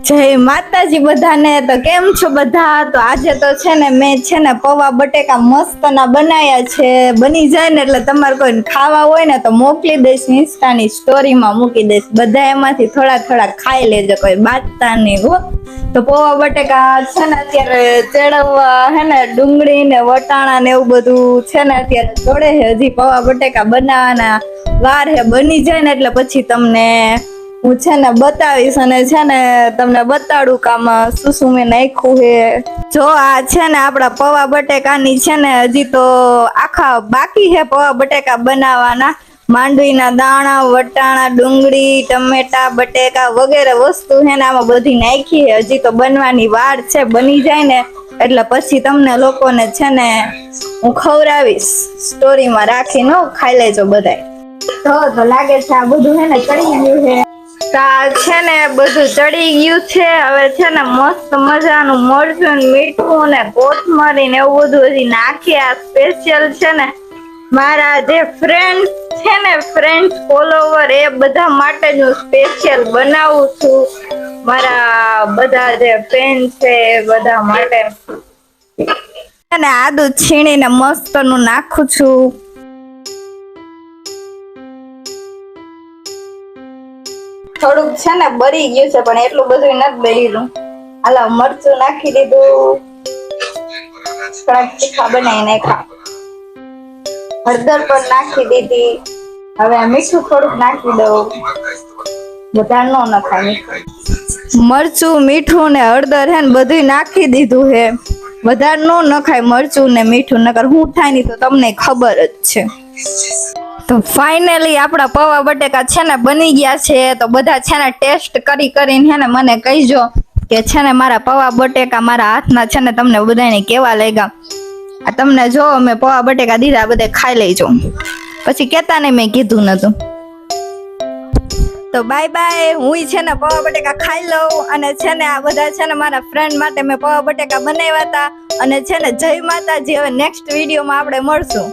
જય માતાજી બધાને। તો કેમ છો બધા? તો આજે તો છે ને મેં છે ને પૌવા બટેકા મસ્ત ના બનાયા છે। બની જાય ને એટલે તમારે કોઈ ખાવા હોય ને તો મોકલી દઈશ, ઇન્સ્ટાની સ્ટોરીમાં મૂકી દઈશ। બધા એમાંથી થોડા થોડા ખાઈ લેજો, કોઈ બાતતા નહીં હો। તો પૌવા બટેકા છે ને અત્યારે ચેડવવા હે ને ડુંગળી ને વટાણા ને એવું બધું છે ને અત્યારે જોડે છે। હજી પૌવા બટેકા બનાવવાના વાર હે। બની જાય ને એટલે પછી તમને હું છે ને બતાવીશ અને છે ને તમને બતાડું કે આમાં શું શું મેં નાખ્યું હે। જો આ છે ને આપડા પૌવા બટેકાની છે ને હજી તો આખા બાકી હે પૌવા બટેકા બનાવવાના। માંડવીના દાણા, વટાણા, ડુંગળી, ટમેટા, બટેકા વગેરે વસ્તુ હે ને આમાં બધી નાખી હે। હજી તો બનવાની વાર છે। બની જાય ને એટલે પછી તમને લોકોને છે ને હું ખવડાવીશ, સ્ટોરીમાં રાખીને ખાઈ લેજો બધાય। તો લાગે છે આ બધું હે ને ચડી ગયું છે। છે ને બધું ચડી ગયું છે। હવે છે ને મસ્ત મજાનું મરચું, મીઠું ને કોથમરી ને એવું બધું હજી નાખી। આ સ્પેશિયલ છે ને મારા જે ફ્રેન્ડ છે ને, ફ્રેન્ડ ફોલોવર એ બધા માટે જ હું સ્પેશિયલ બનાવું છું। મારા બધા જે ફેન છે એ બધા માટે અને આદુ છીણીને મસ્ત નું નાખું છું। થોડુંક છે ને બરી ગયું છે પણ એટલું બધું નથી બર્યું। હાલો મરચું નાખી દીધું, તીખા બનાવી નાખ્યા। હળદર પણ નાખી દીધી। હવે મીઠું થોડુંક નાખી દઉં, વધારે ન નખાય મીઠું। મરચું, મીઠું ને હળદર હે ને બધું નાખી દીધું હે। વધારે ન નખાય મરચું ને મીઠું, નકર હું થાય ની તો તમને ખબર જ છે। તો ફાઇનલી આપડા પૌવા બટેકા છે ને બની ગયા છે। તો બધા છે ને ટેસ્ટ કરી કરીને હે ને મને કહીજો કે છે ને મારા પૌવા બટેકા મારા હાથના છે ને તમને બધાને કેવા લાગ્યા। આ તમને જો મેં પૌવા બટેકા દીધા, બધા ખાઈ લેજો, પછી કેતા ને મેં કીધું નતું। તો બાય બાય। હું છે ને પૌવા બટેકા ખાઈ લઉં અને છે ને આ બધા છે ને મારા ફ્રેન્ડ માટે મેં પૌવા બટેકા બનાવ્યા હતા। અને છે ને જય માતાજી। હવે નેક્સ્ટ વિડીયોમાં આપણે મળશું।